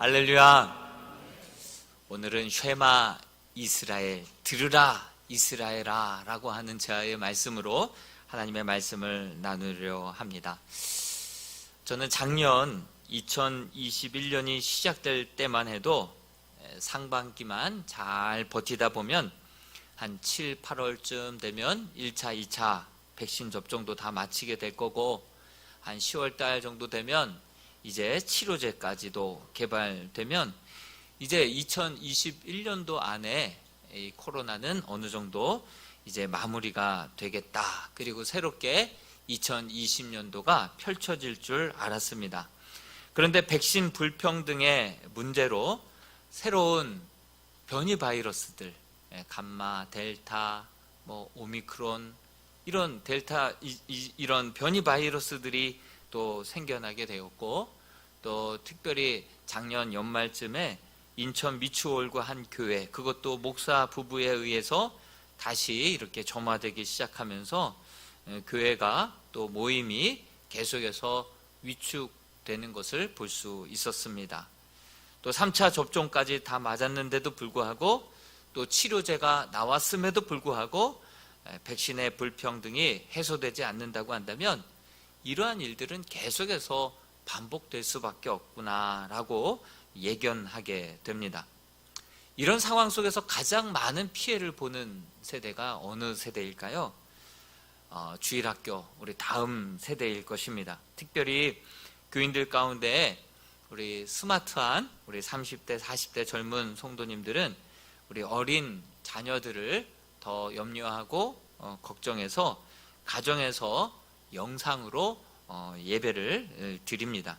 할렐루야. 오늘은 쉐마 이스라엘, 들으라 이스라엘아 라고 하는 제의 말씀으로 하나님의 말씀을 나누려 합니다. 저는 작년 2021년이 시작될 때만 해도 상반기만 잘 버티다 보면 한 7, 8월쯤 되면 1차, 2차 백신 접종도 다 마치게 될 거고, 한 10월 달 정도 되면 이제 치료제까지도 개발되면 이제 2021년도 안에 이 코로나는 어느 정도 이제 마무리가 되겠다. 그리고 새롭게 2020년도가 펼쳐질 줄 알았습니다. 그런데 백신 불평등의 문제로 새로운 변이 바이러스들, 감마, 델타, 오미크론, 이런 이런 변이 바이러스들이 또 생겨나게 되었고, 또 특별히 작년 연말쯤에 인천 미추홀구 한 교회, 그것도 목사 부부에 의해서 다시 이렇게 점화되기 시작하면서 교회가 또 모임이 계속해서 위축되는 것을 볼 수 있었습니다. 또 3차 접종까지 다 맞았는데도 불구하고, 또 치료제가 나왔음에도 불구하고 백신의 불평등이 해소되지 않는다고 한다면 이러한 일들은 계속해서 반복될 수밖에 없구나라고 예견하게 됩니다. 이런 상황 속에서 가장 많은 피해를 보는 세대가 어느 세대일까요? 주일학교, 우리 다음 세대일 것입니다. 특별히 교인들 가운데 우리 스마트한 우리 30대, 40대 젊은 성도님들은 우리 어린 자녀들을 더 염려하고 걱정해서 가정에서 영상으로 예배를 드립니다.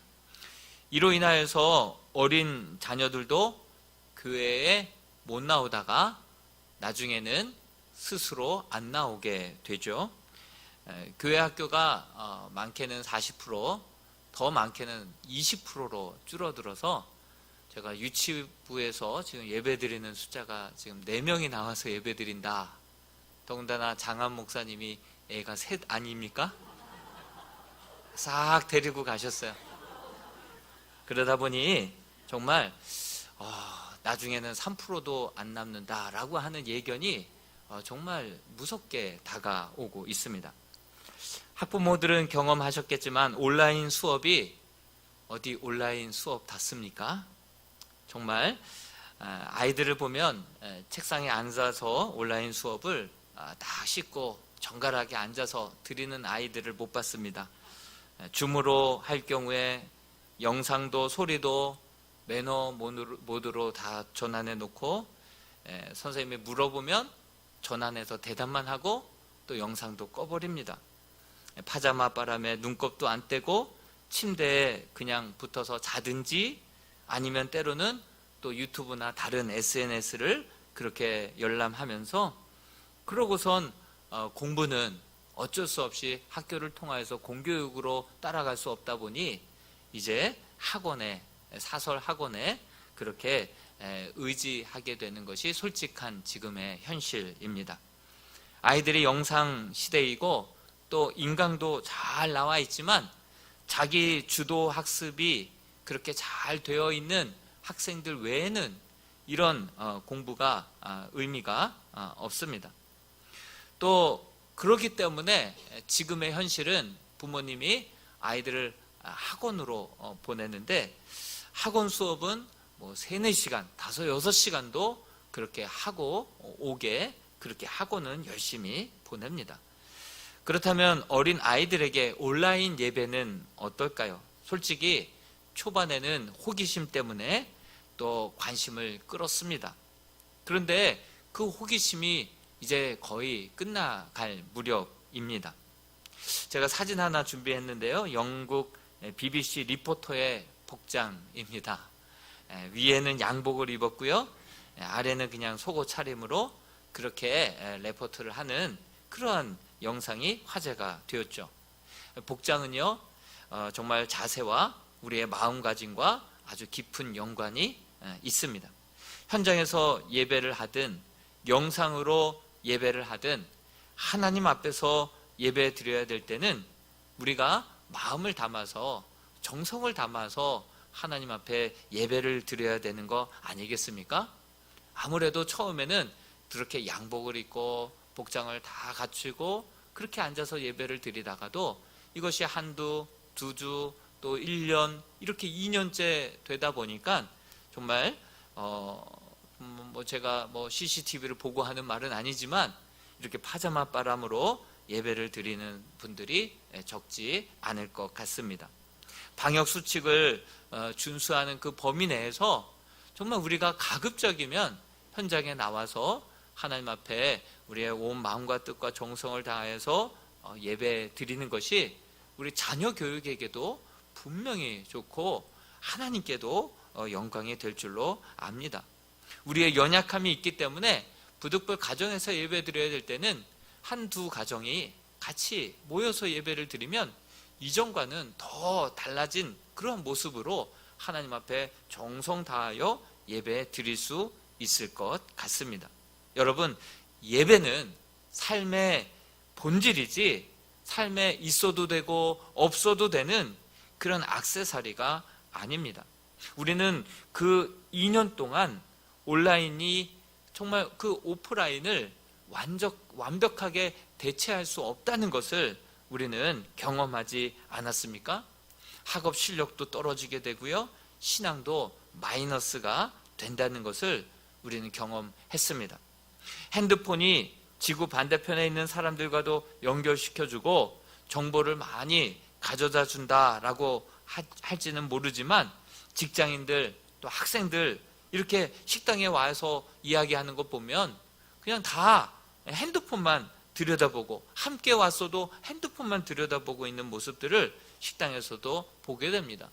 이로 인하여서 어린 자녀들도 교회에 못 나오다가 나중에는 스스로 안 나오게 되죠. 교회 학교가 많게는 40%, 더 많게는 20%로 줄어들어서 제가 유치부에서 지금 예배드리는 숫자가 지금 4명이 나와서 예배드린다. 더군다나 장한 목사님이 애가 셋 아닙니까? 싹 데리고 가셨어요. 그러다 보니 정말 나중에는 3%도 안 남는다라고 하는 예견이 정말 무섭게 다가오고 있습니다. 학부모들은 경험하셨겠지만 온라인 수업이 어디 온라인 수업 같습니까? 정말 아이들을 보면 책상에 앉아서 온라인 수업을 다 씻고 정갈하게 앉아서 드리는 아이들을 못 봤습니다. 줌으로 할 경우에 영상도 소리도 매너 모드로 다 전환해 놓고, 선생님이 물어보면 전환해서 대답만 하고 또 영상도 꺼버립니다. 파자마 바람에 눈곱도 안 떼고 침대에 그냥 붙어서 자든지, 아니면 때로는 또 유튜브나 다른 SNS를 그렇게 열람하면서, 그러고선 공부는 어쩔 수 없이 학교를 통하여서 공교육으로 따라갈 수 없다 보니 이제 학원에, 사설 학원에 그렇게 의지하게 되는 것이 솔직한 지금의 현실입니다. 아이들이 영상 시대이고 또 인강도 잘 나와 있지만 자기 주도 학습이 그렇게 잘 되어 있는 학생들 외에는 이런 공부가 의미가 없습니다. 또 그렇기 때문에 지금의 현실은 부모님이 아이들을 학원으로 보내는데, 학원 수업은 3, 4시간, 5, 6시간도 그렇게 하고 오게 그렇게 학원은 열심히 보냅니다. 그렇다면 어린 아이들에게 온라인 예배는 어떨까요? 솔직히 초반에는 호기심 때문에 또 관심을 끌었습니다. 그런데 그 호기심이 이제 거의 끝나갈 무렵입니다. 제가 사진 하나 준비했는데요. 영국 BBC 리포터의 복장입니다. 위에는 양복을 입었고요. 아래는 그냥 속옷 차림으로 그렇게 레포트를 하는 그러한 영상이 화제가 되었죠. 복장은요, 정말 자세와 우리의 마음가짐과 아주 깊은 연관이 있습니다. 현장에서 예배를 하든 영상으로 예배를 하든 하나님 앞에서 예배 드려야 될 때는 우리가 마음을 담아서, 정성을 담아서 하나님 앞에 예배를 드려야 되는 거 아니겠습니까? 아무래도 처음에는 그렇게 양복을 입고 복장을 다 갖추고 그렇게 앉아서 예배를 드리다가도 이것이 한두, 두 주, 또 1년, 이렇게 2년째 되다 보니까 정말 제가 CCTV를 보고 하는 말은 아니지만 이렇게 파자마 바람으로 예배를 드리는 분들이 적지 않을 것 같습니다. 방역 수칙을 준수하는 그 범위 내에서 정말 우리가 가급적이면 현장에 나와서 하나님 앞에 우리의 온 마음과 뜻과 정성을 다해서 예배 드리는 것이 우리 자녀 교육에게도 분명히 좋고 하나님께도 영광이 될 줄로 압니다. 우리의 연약함이 있기 때문에 부득불 가정에서 예배 드려야 될 때는 한두 가정이 같이 모여서 예배를 드리면 이전과는 더 달라진 그런 모습으로 하나님 앞에 정성 다하여 예배 드릴 수 있을 것 같습니다. 여러분, 예배는 삶의 본질이지 삶에 있어도 되고 없어도 되는 그런 액세서리가 아닙니다. 우리는 그 2년 동안 온라인이 정말 그 오프라인을 완벽하게 대체할 수 없다는 것을 우리는 경험하지 않았습니까? 학업 실력도 떨어지게 되고요, 신앙도 마이너스가 된다는 것을 우리는 경험했습니다. 핸드폰이 지구 반대편에 있는 사람들과도 연결시켜주고 정보를 많이 가져다 준다라고 할지는 모르지만 직장인들 또 학생들 이렇게 식당에 와서 이야기하는 것 보면 그냥 다 핸드폰만 들여다보고 함께 왔어도 핸드폰만 들여다보고 있는 모습들을 식당에서도 보게 됩니다.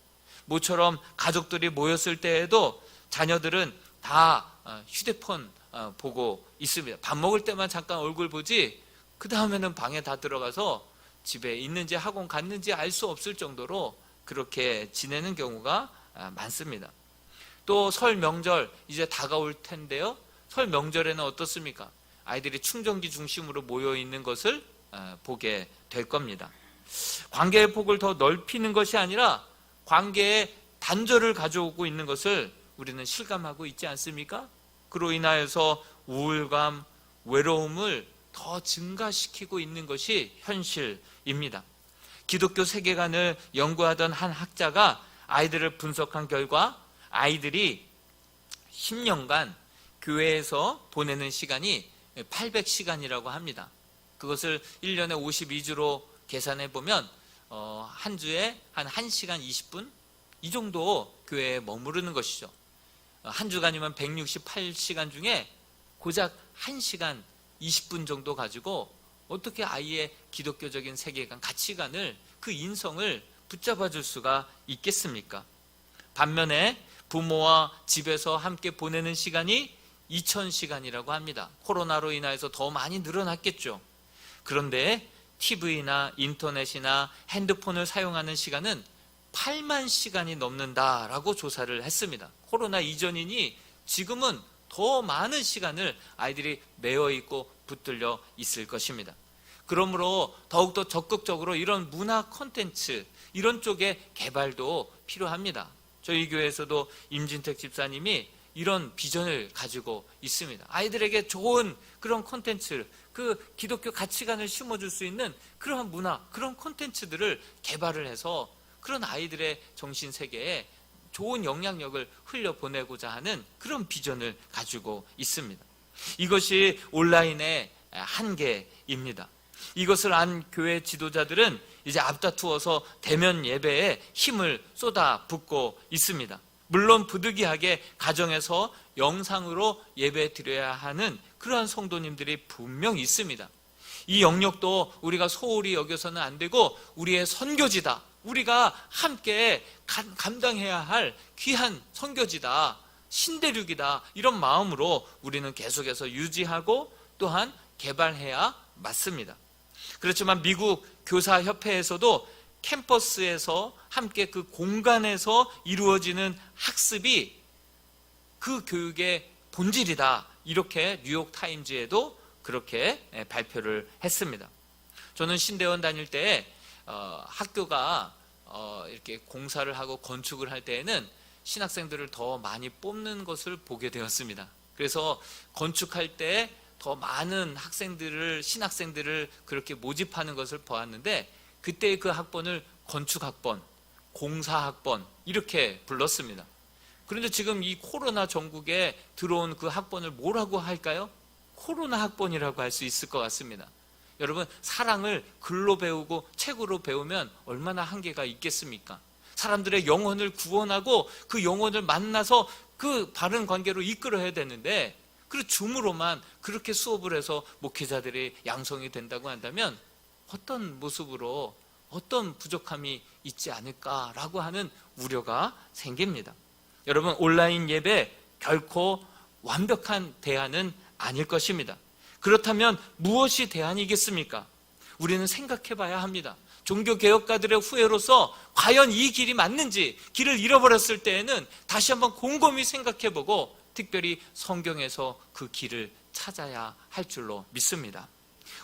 모처럼 가족들이 모였을 때에도 자녀들은 다 휴대폰 보고 있습니다. 밥 먹을 때만 잠깐 얼굴 보지 그 다음에는 방에 다 들어가서 집에 있는지 학원 갔는지 알 수 없을 정도로 그렇게 지내는 경우가 많습니다. 또 설 명절 이제 다가올 텐데요, 설 명절에는 어떻습니까? 아이들이 충전기 중심으로 모여 있는 것을 보게 될 겁니다. 관계의 폭을 더 넓히는 것이 아니라 관계의 단절을 가져오고 있는 것을 우리는 실감하고 있지 않습니까? 그로 인하여서 우울감, 외로움을 더 증가시키고 있는 것이 현실입니다. 기독교 세계관을 연구하던 한 학자가 아이들을 분석한 결과 아이들이 10년간 교회에서 보내는 시간이 800시간이라고 합니다. 그것을 1년에 52주로 계산해 보면 한 주에 한 1시간 20분 이 정도 교회에 머무르는 것이죠. 한 주간이면 168시간 중에 고작 1시간 20분 정도 가지고 어떻게 아이의 기독교적인 세계관, 가치관을, 그 인성을 붙잡아 줄 수가 있겠습니까? 반면에 부모와 집에서 함께 보내는 시간이 2000시간이라고 합니다. 코로나로 인해서 더 많이 늘어났겠죠. 그런데 TV나 인터넷이나 핸드폰을 사용하는 시간은 8만 시간이 넘는다라고 조사를 했습니다. 코로나 이전이니 지금은 더 많은 시간을 아이들이 매여 있고 붙들려 있을 것입니다. 그러므로 더욱더 적극적으로 이런 문화 콘텐츠, 이런 쪽의 개발도 필요합니다. 저희 교회에서도 임진택 집사님이 이런 비전을 가지고 있습니다. 아이들에게 좋은 그런 콘텐츠, 그 기독교 가치관을 심어줄 수 있는 그러한 문화, 그런 콘텐츠들을 개발을 해서 그런 아이들의 정신세계에 좋은 영향력을 흘려보내고자 하는 그런 비전을 가지고 있습니다. 이것이 온라인의 한계입니다. 이것을 안 교회 지도자들은 이제 앞다투어서 대면 예배에 힘을 쏟아붓고 있습니다. 물론 부득이하게 가정에서 영상으로 예배 드려야 하는 그러한 성도님들이 분명 있습니다. 이 영역도 우리가 소홀히 여겨서는 안 되고 우리의 선교지다, 우리가 함께 감당해야 할 귀한 선교지다, 신대륙이다, 이런 마음으로 우리는 계속해서 유지하고 또한 개발해야 맞습니다. 그렇지만 미국 교사협회에서도 캠퍼스에서 함께 그 공간에서 이루어지는 학습이 그 교육의 본질이다, 이렇게 뉴욕타임즈에도 그렇게 발표를 했습니다. 저는 신대원 다닐 때 학교가 이렇게 공사를 하고 건축을 할 때에는 신학생들을 더 많이 뽑는 것을 보게 되었습니다. 그래서 건축할 때 더 많은 신학생들을 그렇게 모집하는 것을 보았는데, 그때 그 학번을 건축학번, 공사학번 이렇게 불렀습니다. 그런데 지금 이 코로나 전국에 들어온 그 학번을 뭐라고 할까요? 코로나 학번이라고 할 수 있을 것 같습니다. 여러분, 사랑을 글로 배우고 책으로 배우면 얼마나 한계가 있겠습니까? 사람들의 영혼을 구원하고 그 영혼을 만나서 그 바른 관계로 이끌어야 되는데, 그 줌으로만 그렇게 수업을 해서 목회자들이 양성이 된다고 한다면 어떤 모습으로, 어떤 부족함이 있지 않을까라고 하는 우려가 생깁니다. 여러분, 온라인 예배 결코 완벽한 대안은 아닐 것입니다. 그렇다면 무엇이 대안이겠습니까? 우리는 생각해 봐야 합니다. 종교개혁가들의 후예로서 과연 이 길이 맞는지, 길을 잃어버렸을 때에는 다시 한번 곰곰이 생각해 보고 특별히 성경에서 그 길을 찾아야 할 줄로 믿습니다.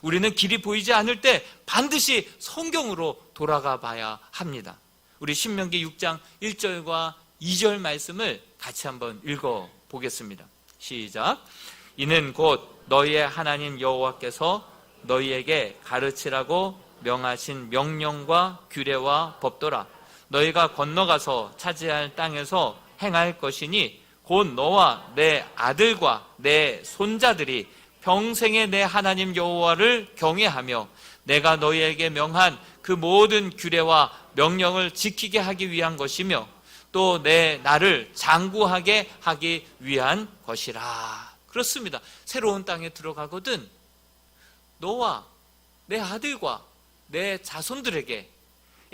우리는 길이 보이지 않을 때 반드시 성경으로 돌아가 봐야 합니다. 우리 신명기 6장 1절과 2절 말씀을 같이 한번 읽어 보겠습니다. 시작. 이는 곧 너희의 하나님 여호와께서 너희에게 가르치라고 명하신 명령과 규례와 법도라. 너희가 건너가서 차지할 땅에서 행할 것이니 곧 너와 내 아들과 내 손자들이 평생에 내 하나님 여호와를 경외하며 내가 너희에게 명한 그 모든 규례와 명령을 지키게 하기 위한 것이며 또 내 나를 장구하게 하기 위한 것이라. 그렇습니다. 새로운 땅에 들어가거든 너와 내 아들과 내 자손들에게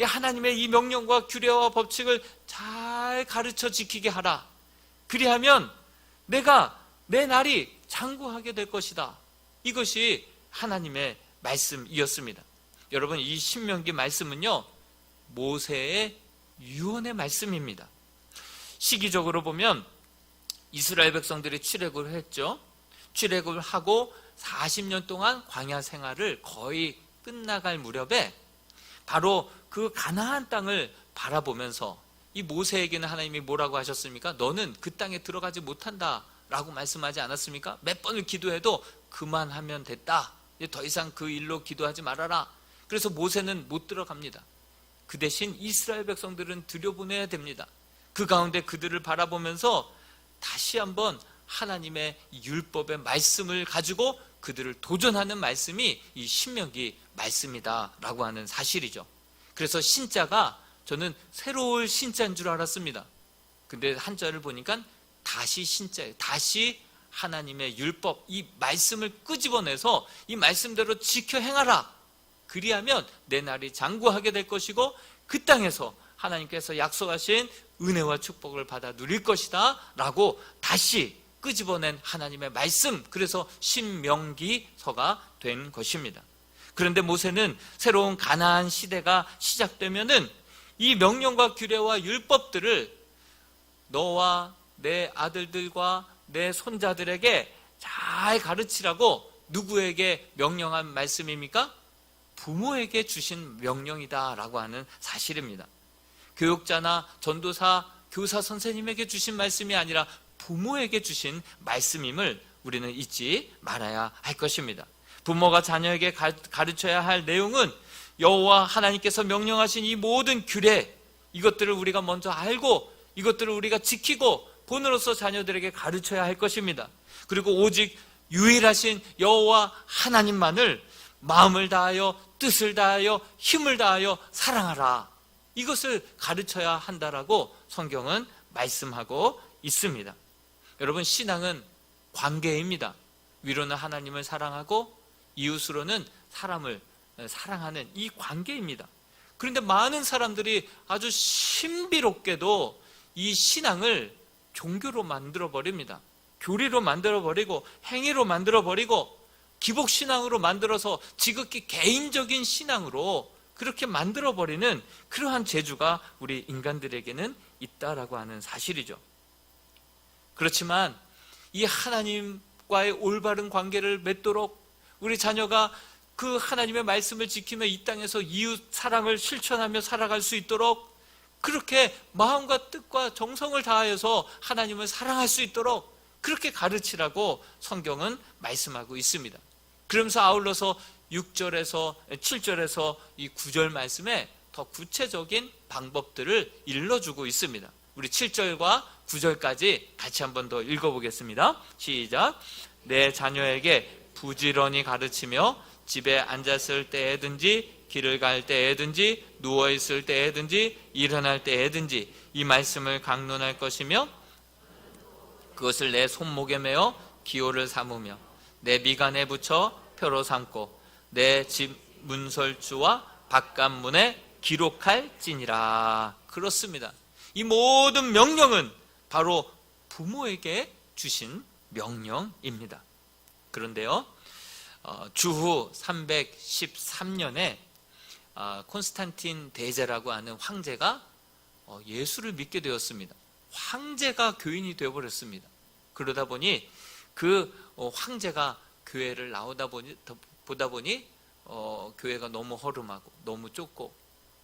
하나님의 이 명령과 규례와 법칙을 잘 가르쳐 지키게 하라. 그리하면 내가 내 날이 장구하게 될 것이다. 이것이 하나님의 말씀이었습니다. 여러분, 이 신명기 말씀은요, 모세의 유언의 말씀입니다. 시기적으로 보면 이스라엘 백성들이 출애굽을 했죠. 출애굽을 하고 40년 동안 광야 생활을 거의 끝나갈 무렵에 바로 그 가나안 땅을 바라보면서 이 모세에게는 하나님이 뭐라고 하셨습니까? 너는 그 땅에 들어가지 못한다 라고 말씀하지 않았습니까? 몇 번을 기도해도 그만하면 됐다. 이제 더 이상 그 일로 기도하지 말아라. 그래서 모세는 못 들어갑니다. 그 대신 이스라엘 백성들은 들여보내야 됩니다. 그 가운데 그들을 바라보면서 다시 한번 하나님의 율법의 말씀을 가지고 그들을 도전하는 말씀이 이 신명기 말씀이다라고 하는 사실이죠. 그래서 신자가 저는 새로울 신자인 줄 알았습니다. 근데 한자를 보니까 다시 신자예요. 다시 하나님의 율법, 이 말씀을 끄집어내서 이 말씀대로 지켜 행하라. 그리하면 내 날이 장구하게 될 것이고 그 땅에서 하나님께서 약속하신 은혜와 축복을 받아 누릴 것이다 라고 다시 끄집어낸 하나님의 말씀, 그래서 신명기서가 된 것입니다. 그런데 모세는 새로운 가나안 시대가 시작되면은 이 명령과 규례와 율법들을 너와 내 아들들과 내 손자들에게 잘 가르치라고 누구에게 명령한 말씀입니까? 부모에게 주신 명령이다라고 하는 사실입니다. 교육자나 전도사, 교사 선생님에게 주신 말씀이 아니라 부모에게 주신 말씀임을 우리는 잊지 말아야 할 것입니다. 부모가 자녀에게 가르쳐야 할 내용은 여호와 하나님께서 명령하신 이 모든 규례, 이것들을 우리가 먼저 알고 이것들을 우리가 지키고 본으로서 자녀들에게 가르쳐야 할 것입니다. 그리고 오직 유일하신 여호와 하나님만을 마음을 다하여 뜻을 다하여 힘을 다하여 사랑하라. 이것을 가르쳐야 한다라고 성경은 말씀하고 있습니다. 여러분, 신앙은 관계입니다. 위로는 하나님을 사랑하고 이웃으로는 사람을 사랑하는 이 관계입니다. 그런데 많은 사람들이 아주 신비롭게도 이 신앙을 종교로 만들어버립니다. 교리로 만들어버리고 행위로 만들어버리고 기복신앙으로 만들어서 지극히 개인적인 신앙으로 그렇게 만들어버리는 그러한 재주가 우리 인간들에게는 있다라고 하는 사실이죠. 그렇지만 이 하나님과의 올바른 관계를 맺도록 우리 자녀가 그 하나님의 말씀을 지키며 이 땅에서 이웃 사랑을 실천하며 살아갈 수 있도록, 그렇게 마음과 뜻과 정성을 다하여서 하나님을 사랑할 수 있도록 그렇게 가르치라고 성경은 말씀하고 있습니다. 그러면서 아울러서 6절에서 7절에서 이 9절 말씀에 더 구체적인 방법들을 일러주고 있습니다. 우리 7절과 9절까지 같이 한번 더 읽어보겠습니다. 시작. 내 자녀에게 부지런히 가르치며 집에 앉았을 때에든지 길을 갈 때에든지 누워있을 때에든지 일어날 때에든지 이 말씀을 강론할 것이며 그것을 내 손목에 매어 기호를 삼으며 내 미간에 붙여 표로 삼고 내 집 문설주와 바깥문에 기록할지니라. 그렇습니다. 이 모든 명령은 바로 부모에게 주신 명령입니다. 그런데요, 주후 313년에 콘스탄틴 대제라고 하는 황제가 예수를 믿게 되었습니다. 황제가 교인이 되어버렸습니다. 그러다 보니 그 황제가 교회를 보다 보니 교회가 너무 허름하고 너무 좁고,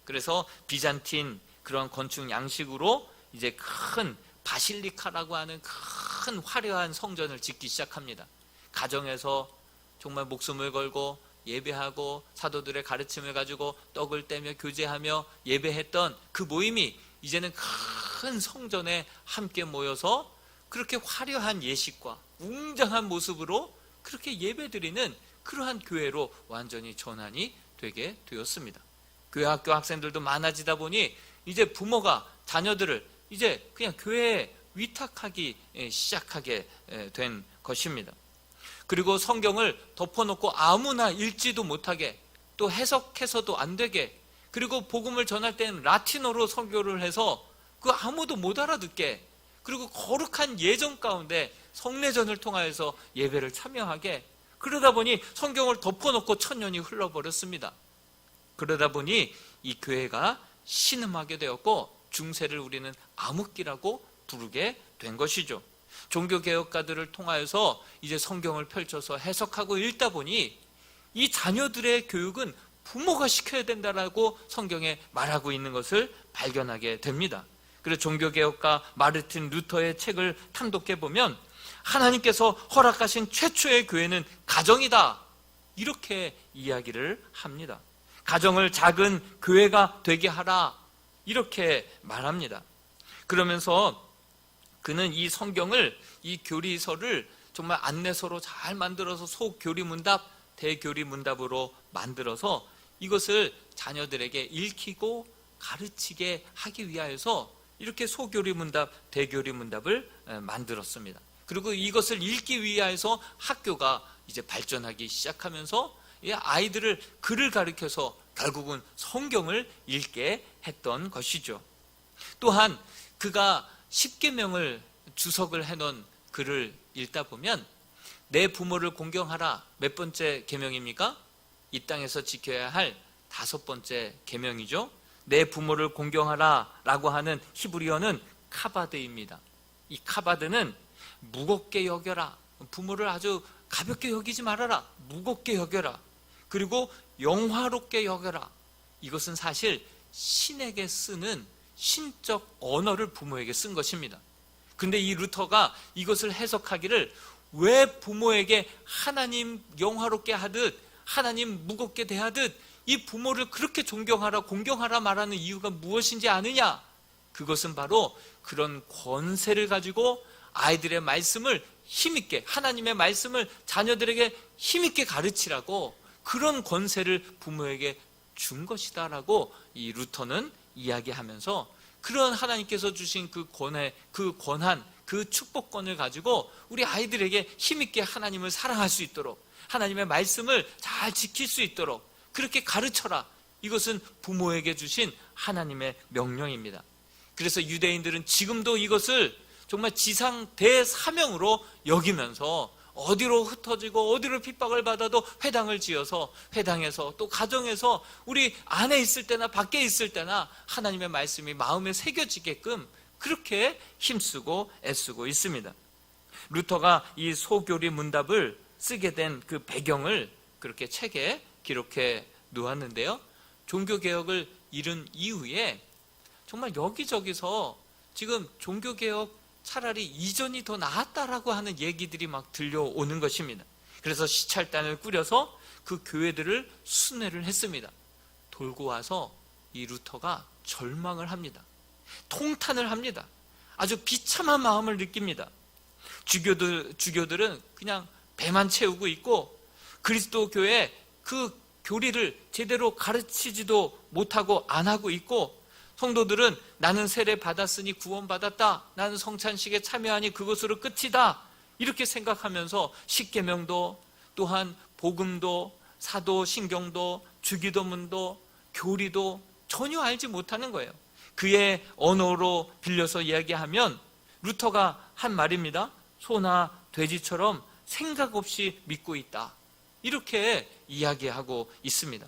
그래서 비잔틴 그런 건축 양식으로 이제 큰 바실리카라고 하는 큰 화려한 성전을 짓기 시작합니다. 가정에서 정말 목숨을 걸고 예배하고 사도들의 가르침을 가지고 떡을 떼며 교제하며 예배했던 그 모임이 이제는 큰 성전에 함께 모여서 그렇게 화려한 예식과 웅장한 모습으로 그렇게 예배드리는 그러한 교회로 완전히 전환이 되게 되었습니다. 교회 학교 학생들도 많아지다 보니 이제 부모가 자녀들을 이제 그냥 교회에 위탁하기 시작하게 된 것입니다. 그리고 성경을 덮어놓고 아무나 읽지도 못하게, 또 해석해서도 안 되게, 그리고 복음을 전할 때는 라틴어로 설교를 해서 그 아무도 못 알아듣게, 그리고 거룩한 예정 가운데 성례전을 통하여서 예배를 참여하게, 그러다 보니 성경을 덮어놓고 천년이 흘러버렸습니다. 그러다 보니 이 교회가 신음하게 되었고 중세를 우리는 암흑기라고 부르게 된 것이죠. 종교개혁가들을 통하여서 이제 성경을 펼쳐서 해석하고 읽다 보니 이 자녀들의 교육은 부모가 시켜야 된다라고 성경에 말하고 있는 것을 발견하게 됩니다. 그래서 종교개혁가 마르틴 루터의 책을 탐독해 보면 하나님께서 허락하신 최초의 교회는 가정이다, 이렇게 이야기를 합니다. 가정을 작은 교회가 되게 하라, 이렇게 말합니다. 그러면서 그는 이 성경을, 이 교리서를 정말 안내서로 잘 만들어서 소교리문답, 대교리문답으로 만들어서 이것을 자녀들에게 읽히고 가르치게 하기 위하여서 이렇게 소교리문답, 대교리문답을 만들었습니다. 그리고 이것을 읽기 위하여서 학교가 이제 발전하기 시작하면서 아이들을 글을 가르쳐서 결국은 성경을 읽게 했던 것이죠. 또한 그가 10계명을 주석을 해놓은 글을 읽다 보면 내 부모를 공경하라, 몇 번째 계명입니까? 이 땅에서 지켜야 할 5번째 계명이죠. 내 부모를 공경하라 라고 하는 히브리어는 카바드입니다. 이 카바드는 무겁게 여겨라, 부모를 아주 가볍게 여기지 말아라, 무겁게 여겨라, 그리고 영화롭게 여겨라. 이것은 사실 신에게 쓰는 신적 언어를 부모에게 쓴 것입니다. 근데 이 루터가 이것을 해석하기를, 왜 부모에게 하나님 영화롭게 하듯 하나님 무겁게 대하듯 이 부모를 그렇게 존경하라, 공경하라 말하는 이유가 무엇인지 아느냐? 그것은 바로 그런 권세를 가지고 아이들의 말씀을 힘있게, 하나님의 말씀을 자녀들에게 힘있게 가르치라고 그런 권세를 부모에게 준 것이다 라고 이 루터는 이야기하면서, 그런 하나님께서 주신 그 권한, 그 축복권을 가지고 우리 아이들에게 힘있게 하나님을 사랑할 수 있도록, 하나님의 말씀을 잘 지킬 수 있도록 그렇게 가르쳐라. 이것은 부모에게 주신 하나님의 명령입니다. 그래서 유대인들은 지금도 이것을 정말 지상 대사명으로 여기면서 어디로 흩어지고 어디로 핍박을 받아도 회당을 지어서 회당에서 또 가정에서 우리 안에 있을 때나 밖에 있을 때나 하나님의 말씀이 마음에 새겨지게끔 그렇게 힘쓰고 애쓰고 있습니다. 루터가 이 소교리 문답을 쓰게 된 그 배경을 그렇게 책에 기록해 놓았는데요. 종교개혁을 이룬 이후에 정말 여기저기서 지금 종교개혁 차라리 이전이 더 나았다라고 하는 얘기들이 막 들려오는 것입니다. 그래서 시찰단을 꾸려서 그 교회들을 순회를 했습니다. 돌고 와서 이 루터가 절망을 합니다. 통탄을 합니다. 아주 비참한 마음을 느낍니다. 주교들은 그냥 배만 채우고 있고 그리스도 교회 그 교리를 제대로 가르치지도 못하고 안 하고 있고, 성도들은 나는 세례 받았으니 구원받았다, 나는 성찬식에 참여하니 그것으로 끝이다, 이렇게 생각하면서 십계명도 또한 복음도 사도 신경도 주기도문도 교리도 전혀 알지 못하는 거예요. 그의 언어로 빌려서 이야기하면 루터가 한 말입니다. 소나 돼지처럼 생각 없이 믿고 있다, 이렇게 이야기하고 있습니다.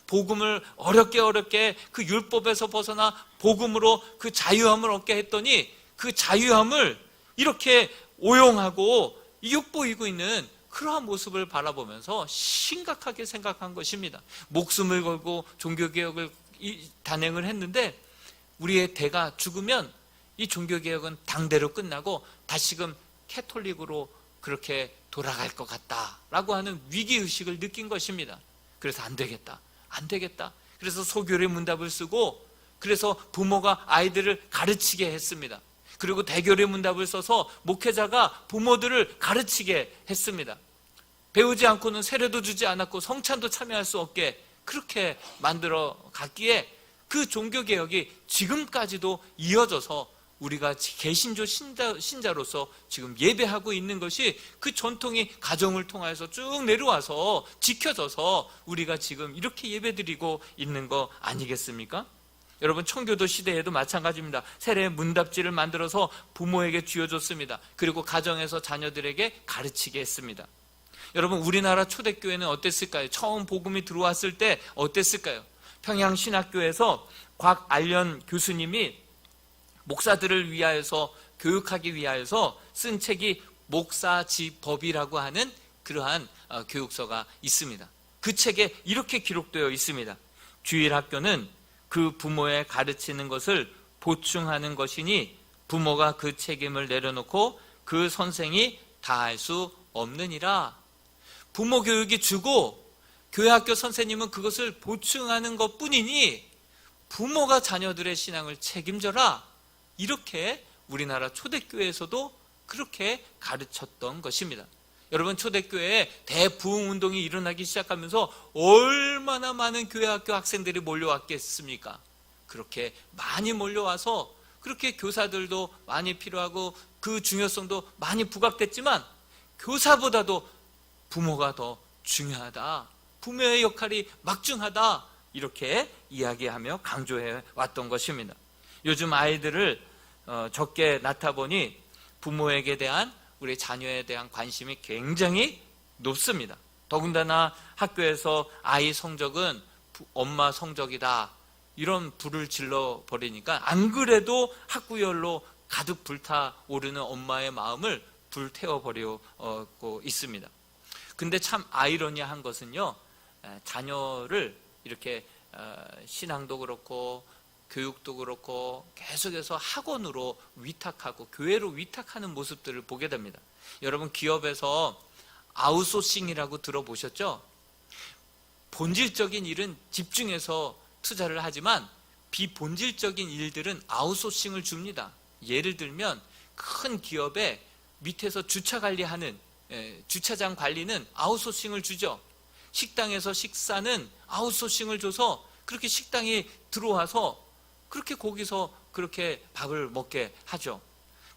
복음을 어렵게 그 율법에서 벗어나 복음으로 그 자유함을 얻게 했더니 그 자유함을 이렇게 오용하고 욕보이고 있는 그러한 모습을 바라보면서 심각하게 생각한 것입니다. 목숨을 걸고 종교개혁을 단행을 했는데 우리의 대가 죽으면 이 종교개혁은 당대로 끝나고 다시금 캐톨릭으로 그렇게 돌아갈 것 같다라고 하는 위기의식을 느낀 것입니다. 그래서 안 되겠다. 그래서 소교리 문답을 쓰고, 그래서 부모가 아이들을 가르치게 했습니다. 그리고 대교리 문답을 써서 목회자가 부모들을 가르치게 했습니다. 배우지 않고는 세례도 주지 않았고 성찬도 참여할 수 없게 그렇게 만들어 갔기에 그 종교개혁이 지금까지도 이어져서 우리가 개신교 신자로서 지금 예배하고 있는 것이 그 전통이 가정을 통해서 쭉 내려와서 지켜져서 우리가 지금 이렇게 예배드리고 있는 거 아니겠습니까? 여러분, 청교도 시대에도 마찬가지입니다. 세례 문답지를 만들어서 부모에게 쥐어줬습니다. 그리고 가정에서 자녀들에게 가르치게 했습니다. 여러분, 우리나라 초대교회는 어땠을까요? 처음 복음이 들어왔을 때 어땠을까요? 평양신학교에서 곽알련 교수님이 목사들을 위하여서 교육하기 위하여서 쓴 책이 목사지법이라고 하는 그러한 교육서가 있습니다. 그 책에 이렇게 기록되어 있습니다. 주일학교는 그 부모의 가르치는 것을 보충하는 것이니 부모가 그 책임을 내려놓고 그 선생이 다 할 수 없느니라. 부모 교육이 주고 교회학교 선생님은 그것을 보충하는 것뿐이니 부모가 자녀들의 신앙을 책임져라, 이렇게 우리나라 초대교회에서도 그렇게 가르쳤던 것입니다. 여러분, 초대교회에 대부흥운동이 일어나기 시작하면서 얼마나 많은 교회학교 학생들이 몰려왔겠습니까? 그렇게 많이 몰려와서 그렇게 교사들도 많이 필요하고 그 중요성도 많이 부각됐지만 교사보다도 부모가 더 중요하다, 부모의 역할이 막중하다, 이렇게 이야기하며 강조해 왔던 것입니다. 요즘 아이들을 적게 낳다 보니 부모에게 대한, 우리 자녀에 대한 관심이 굉장히 높습니다. 더군다나 학교에서 아이 성적은 엄마 성적이다, 이런 불을 질러 버리니까 안 그래도 학구열로 가득 불타오르는 엄마의 마음을 불태워 버리고 있습니다. 근데 참 아이러니한 것은요, 자녀를 이렇게 신앙도 그렇고 교육도 그렇고 계속해서 학원으로 위탁하고 교회로 위탁하는 모습들을 보게 됩니다. 여러분, 기업에서 아웃소싱이라고 들어보셨죠? 본질적인 일은 집중해서 투자를 하지만 비본질적인 일들은 아웃소싱을 줍니다. 예를 들면 큰 기업에 밑에서 주차 관리하는, 주차장 관리는 아웃소싱을 주죠. 식당에서 식사는 아웃소싱을 줘서 그렇게 식당이 들어와서 그렇게 거기서 그렇게 밥을 먹게 하죠.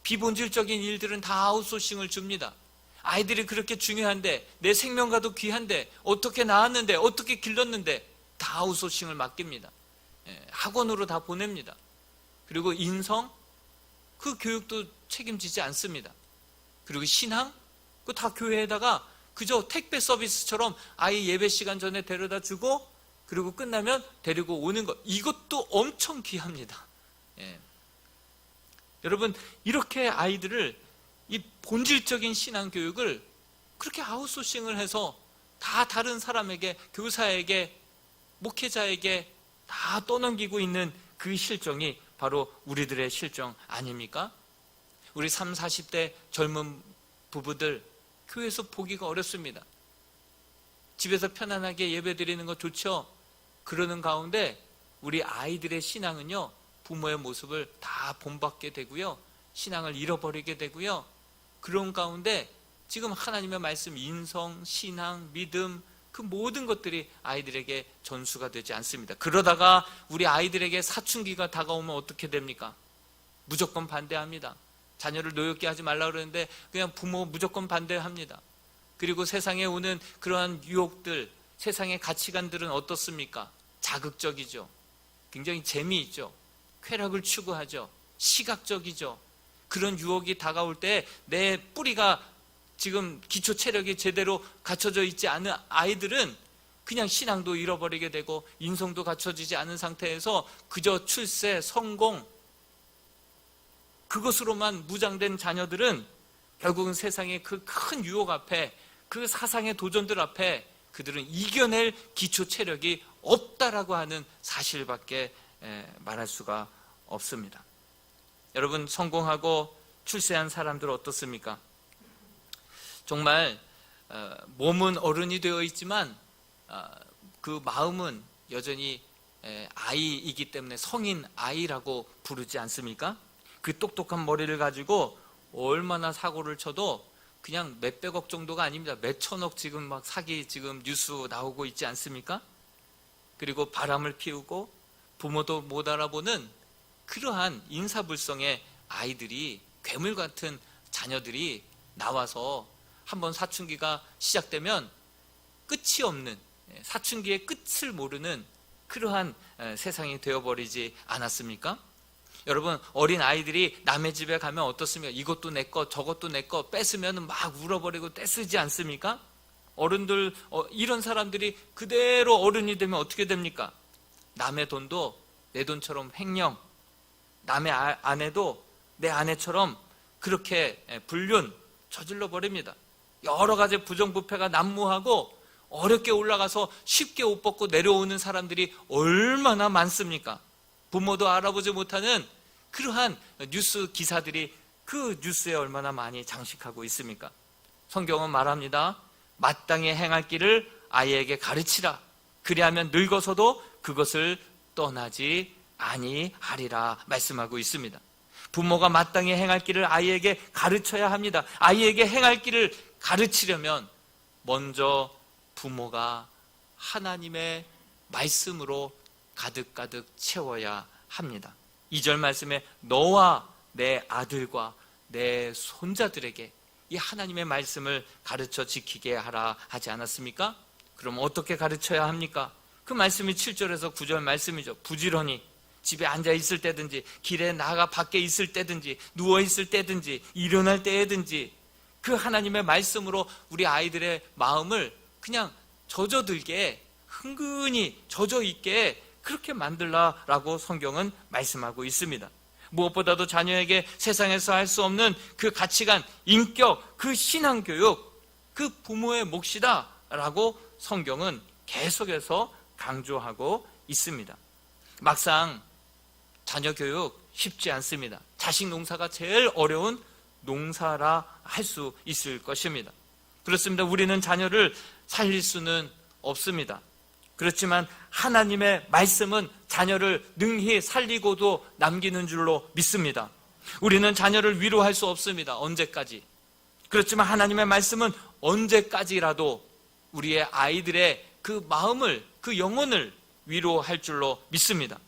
비본질적인 일들은 다 아웃소싱을 줍니다. 아이들이 그렇게 중요한데, 내 생명과도 귀한데, 어떻게 낳았는데, 어떻게 길렀는데 다 아웃소싱을 맡깁니다. 학원으로 다 보냅니다. 그리고 인성, 그 교육도 책임지지 않습니다. 그리고 신앙, 그 다 교회에다가 그저 택배 서비스처럼 아이 예배 시간 전에 데려다 주고 그리고 끝나면 데리고 오는 것, 이것도 엄청 귀합니다. 여러분, 이렇게 아이들을 이 본질적인 신앙 교육을 그렇게 아웃소싱을 해서 다 다른 사람에게, 교사에게, 목회자에게 다 떠넘기고 있는 그 실정이 바로 우리들의 실정 아닙니까? 우리 30, 40대 젊은 부부들 교회에서 보기가 어렵습니다. 집에서 편안하게 예배드리는 거 좋죠? 그러는 가운데 우리 아이들의 신앙은요, 부모의 모습을 다 본받게 되고요, 신앙을 잃어버리게 되고요, 그런 가운데 지금 하나님의 말씀, 인성, 신앙, 믿음, 그 모든 것들이 아이들에게 전수가 되지 않습니다. 그러다가 우리 아이들에게 사춘기가 다가오면 어떻게 됩니까? 무조건 반대합니다. 자녀를 노엽게 하지 말라 그러는데 그냥 부모 무조건 반대합니다. 그리고 세상에 오는 그러한 유혹들, 세상의 가치관들은 어떻습니까? 자극적이죠. 굉장히 재미있죠. 쾌락을 추구하죠. 시각적이죠. 그런 유혹이 다가올 때 내 뿌리가 지금 기초 체력이 제대로 갖춰져 있지 않은 아이들은 그냥 신앙도 잃어버리게 되고 인성도 갖춰지지 않은 상태에서 그저 출세, 성공, 그것으로만 무장된 자녀들은 결국은 세상의 그 큰 유혹 앞에, 그 사상의 도전들 앞에 그들은 이겨낼 기초 체력이 없다라고 하는 사실밖에 말할 수가 없습니다. 여러분, 성공하고 출세한 사람들 어떻습니까? 정말 몸은 어른이 되어 있지만 그 마음은 여전히 아이이기 때문에 성인 아이라고 부르지 않습니까? 그 똑똑한 머리를 가지고 얼마나 사고를 쳐도 그냥 몇백억 정도가 아닙니다. 몇천억 지금 막 사기 지금 뉴스 나오고 있지 않습니까? 그리고 바람을 피우고 부모도 못 알아보는 그러한 인사불성의 아이들이, 괴물 같은 자녀들이 나와서 한번 사춘기가 시작되면 끝이 없는, 사춘기의 끝을 모르는 그러한 세상이 되어버리지 않았습니까? 여러분, 어린 아이들이 남의 집에 가면 어떻습니까? 이것도 내 거, 저것도 내 거 뺏으면 막 울어버리고 떼쓰지 않습니까? 어른들, 이런 사람들이 그대로 어른이 되면 어떻게 됩니까? 남의 돈도 내 돈처럼 횡령, 남의 아내도 내 아내처럼 그렇게 불륜 저질러 버립니다. 여러 가지 부정부패가 난무하고 어렵게 올라가서 쉽게 옷 벗고 내려오는 사람들이 얼마나 많습니까? 부모도 알아보지 못하는 그러한 뉴스 기사들이 그 뉴스에 얼마나 많이 장식하고 있습니까? 성경은 말합니다. 마땅히 행할 길을 아이에게 가르치라. 그리하면 늙어서도 그것을 떠나지 아니하리라 말씀하고 있습니다. 부모가 마땅히 행할 길을 아이에게 가르쳐야 합니다. 아이에게 행할 길을 가르치려면 먼저 부모가 하나님의 말씀으로 가득가득 채워야 합니다. 2절 말씀에 너와 내 아들과 내 손자들에게 이 하나님의 말씀을 가르쳐 지키게 하라 하지 않았습니까? 그럼 어떻게 가르쳐야 합니까? 그 말씀이 7절에서 9절 말씀이죠. 부지런히 집에 앉아 있을 때든지, 길에 나가 밖에 있을 때든지, 누워 있을 때든지, 일어날 때든지 그 하나님의 말씀으로 우리 아이들의 마음을 그냥 젖어들게, 흥근히 젖어 있게 그렇게 만들라라고 성경은 말씀하고 있습니다. 무엇보다도 자녀에게 세상에서 할 수 없는 그 가치관, 인격, 그 신앙교육, 그 부모의 몫이다라고 성경은 계속해서 강조하고 있습니다. 막상 자녀 교육 쉽지 않습니다. 자식 농사가 제일 어려운 농사라 할 수 있을 것입니다. 그렇습니다. 우리는 자녀를 살릴 수는 없습니다. 그렇지만 하나님의 말씀은 자녀를 능히 살리고도 남기는 줄로 믿습니다. 우리는 자녀를 위로할 수 없습니다. 언제까지? 그렇지만 하나님의 말씀은 언제까지라도 우리의 아이들의 그 마음을, 그 영혼을 위로할 줄로 믿습니다.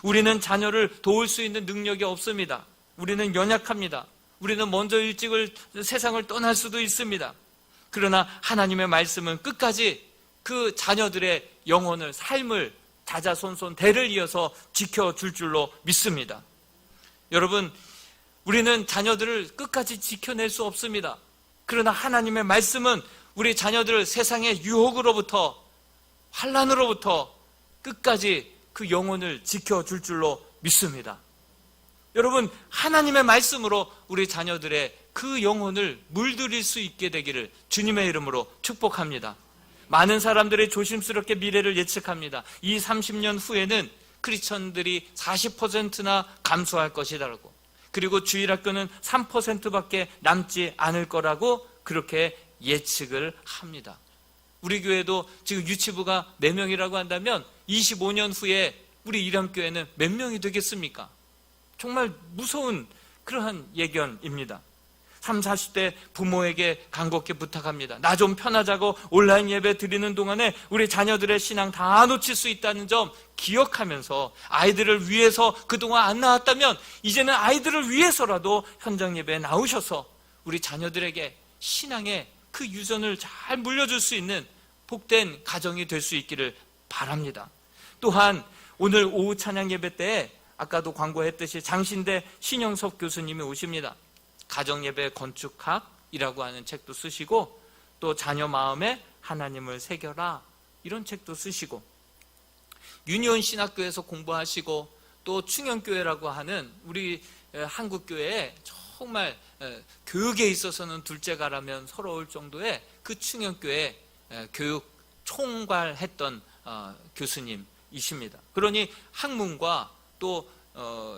우리는 자녀를 도울 수 있는 능력이 없습니다. 우리는 연약합니다. 우리는 먼저 일찍을 세상을 떠날 수도 있습니다. 그러나 하나님의 말씀은 끝까지 그 자녀들의 영혼을, 삶을 자자손손 대를 이어서 지켜줄 줄로 믿습니다. 여러분, 우리는 자녀들을 끝까지 지켜낼 수 없습니다. 그러나 하나님의 말씀은 우리 자녀들을 세상의 유혹으로부터, 환난으로부터 끝까지 그 영혼을 지켜줄 줄로 믿습니다. 여러분, 하나님의 말씀으로 우리 자녀들의 그 영혼을 물들일 수 있게 되기를 주님의 이름으로 축복합니다. 많은 사람들이 조심스럽게 미래를 예측합니다. 이 30년 후에는 크리스천들이 40%나 감소할 것이라고, 그리고 주일학교는 3%밖에 남지 않을 거라고 그렇게 예측을 합니다. 우리 교회도 지금 유치부가 4명이라고 한다면 25년 후에 우리 이람교회는 몇 명이 되겠습니까? 정말 무서운 그러한 예견입니다. 30, 40대 부모에게 간곡히 부탁합니다. 나 좀 편하자고 온라인 예배 드리는 동안에 우리 자녀들의 신앙 다 놓칠 수 있다는 점 기억하면서, 아이들을 위해서 그동안 안 나왔다면 이제는 아이들을 위해서라도 현장 예배에 나오셔서 우리 자녀들에게 신앙의 그 유전을 잘 물려줄 수 있는 복된 가정이 될 수 있기를 바랍니다. 또한 오늘 오후 찬양 예배 때 아까도 광고했듯이 장신대 신영섭 교수님이 오십니다. 가정예배 건축학이라고 하는 책도 쓰시고, 또 자녀 마음에 하나님을 새겨라 이런 책도 쓰시고, 유니온 신학교에서 공부하시고, 또 충영교회라고 하는 우리 한국교회에 정말 교육에 있어서는 둘째가라면 서러울 정도의 그 충영교회 교육 총괄했던 교수님이십니다. 그러니 학문과 또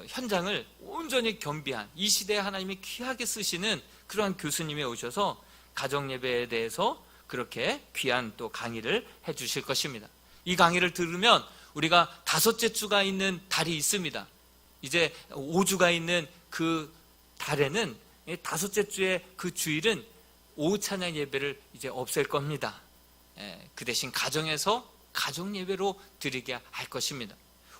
현장을 온전히 겸비한, 이 시대에 하나님이 귀하게 쓰시는 그러한 교수님이 오셔서 가정예배에 대해서 그렇게 귀한 또 강의를 해 주실 것입니다. 이 강의를 들으면 우리가 5째 주가 있는 달이 있습니다. 이제 5주가 있는 그 달에는 5째 주의 그 주일은 오후 찬양 예배를 이제 없앨 겁니다. 그 대신 가정에서 가정 예배로 드리게 할 것입니다.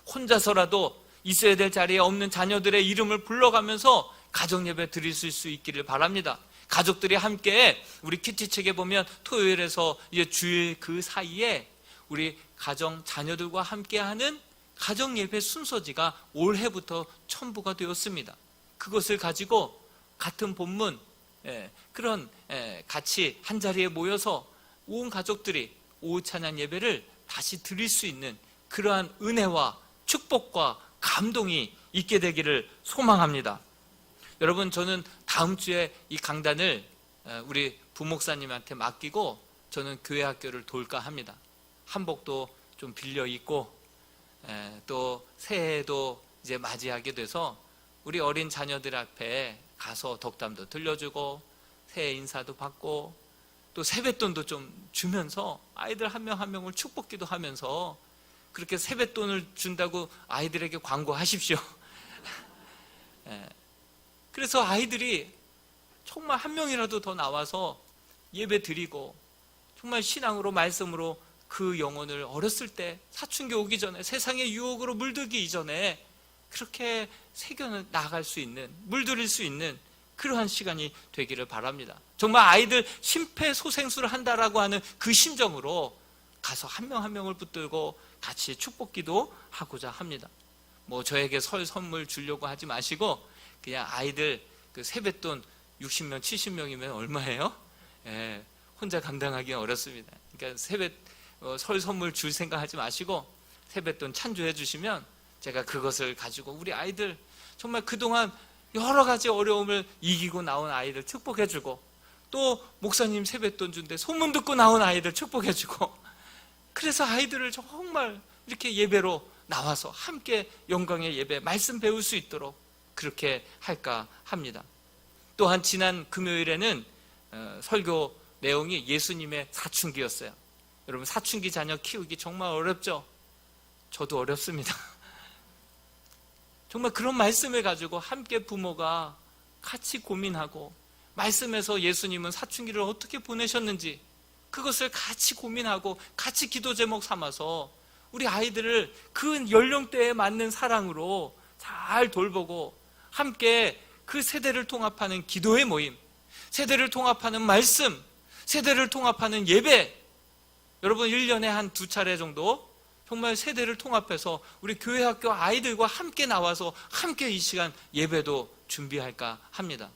혼자서라도 있어야 될 자리에 없는 자녀들의 이름을 불러가면서 가정 예배 드릴 수 있기를 바랍니다. 가족들이 함께, 우리 큐티책에 보면 토요일에서 이제 주일 그 사이에 우리 가정 자녀들과 함께하는 가정 예배 순서지가 올해부터 첨부가 되었습니다. 그것을 가지고 같은 본문, 그런 같이 한 자리에 모여서 온 가족들이 오후 찬양 예배를 다시 드릴 수 있는 그러한 은혜와 축복과 감동이 있게 되기를 소망합니다. 여러분, 저는 다음 주에 이 강단을 우리 부목사님한테 맡기고 저는 교회 학교를 돌까 합니다. 한복도 좀 빌려 입고, 또 새해도 이제 맞이하게 돼서 우리 어린 자녀들 앞에 가서 덕담도 들려주고 새해 인사도 받고 또 세뱃돈도 좀 주면서 아이들 한 명 한 명을 축복기도 하면서, 그렇게 세뱃돈을 준다고 아이들에게 광고하십시오. 그래서 아이들이 정말 한 명이라도 더 나와서 예배 드리고 정말 신앙으로 말씀으로 그 영혼을 어렸을 때 사춘기 오기 전에 세상의 유혹으로 물들기 이전에 그렇게 새겨 나갈 수 있는, 물들일 수 있는 그러한 시간이 되기를 바랍니다. 정말 아이들 심폐소생술을 한다라고 하는 그 심정으로 가서 한 명 한 명을 붙들고 같이 축복기도 하고자 합니다. 뭐 저에게 설 선물 주려고 하지 마시고 그냥 아이들 그 세뱃돈 60명 70명이면 얼마예요? 혼자 감당하기 어렵습니다. 그러니까 설 선물 줄 생각하지 마시고 세뱃돈 찬조해 주시면 제가 그것을 가지고 우리 아이들 정말 그동안 여러 가지 어려움을 이기고 나온 아이들 축복해주고, 또 목사님 세뱃돈 준대 소문 듣고 나온 아이들 축복해주고, 그래서 아이들을 정말 이렇게 예배로 나와서 함께 영광의 예배, 말씀 배울 수 있도록 그렇게 할까 합니다. 또한 지난 금요일에는 설교 내용이 예수님의 사춘기였어요. 여러분, 사춘기 자녀 키우기 정말 어렵죠? 저도 어렵습니다. 정말 그런 말씀을 가지고 함께 부모가 같이 고민하고, 말씀에서 예수님은 사춘기를 어떻게 보내셨는지 그것을 같이 고민하고 같이 기도 제목 삼아서 우리 아이들을 그 연령대에 맞는 사랑으로 잘 돌보고, 함께 그 세대를 통합하는 기도의 모임, 세대를 통합하는 말씀, 세대를 통합하는 예배, 여러분 1년에 한 2차례 정도 정말 세대를 통합해서 우리 교회 학교 아이들과 함께 나와서 함께 이 시간 예배도 준비할까 합니다.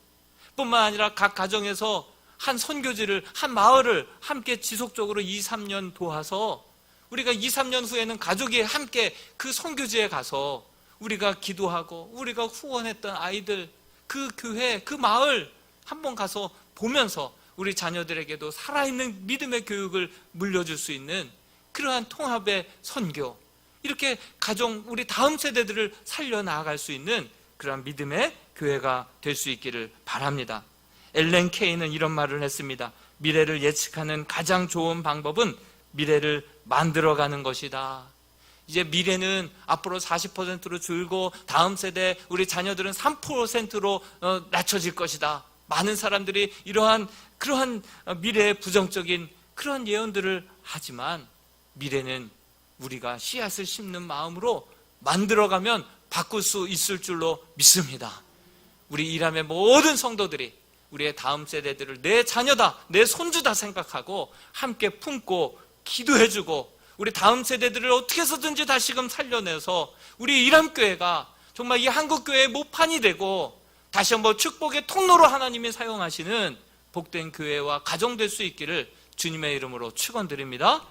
뿐만 아니라 각 가정에서 한 선교지를, 한 마을을 함께 지속적으로 2, 3년 도와서 우리가 2, 3년 후에는 가족이 함께 그 선교지에 가서 우리가 기도하고 우리가 후원했던 아이들, 그 교회, 그 마을 한번 가서 보면서 우리 자녀들에게도 살아있는 믿음의 교육을 물려줄 수 있는 그러한 통합의 선교, 이렇게 가정, 우리 다음 세대들을 살려나갈 수 있는 그러한 믿음의 교회가 될 수 있기를 바랍니다. 엘렌 케이는 이런 말을 했습니다. 미래를 예측하는 가장 좋은 방법은 미래를 만들어가는 것이다. 이제 미래는 앞으로 40%로 줄고 다음 세대 우리 자녀들은 3%로 낮춰질 것이다. 많은 사람들이 그러한 미래의 부정적인 그런 예언들을 하지만, 미래는 우리가 씨앗을 심는 마음으로 만들어가면 바꿀 수 있을 줄로 믿습니다. 우리 이람의 모든 성도들이 우리의 다음 세대들을 내 자녀다, 내 손주다 생각하고 함께 품고 기도해주고, 우리 다음 세대들을 어떻게 해서든지 다시금 살려내서 우리 이람교회가 정말 이 한국교회의 모판이 되고 다시 한번 축복의 통로로 하나님이 사용하시는 복된 교회와 가정 될 수 있기를 주님의 이름으로 축원드립니다.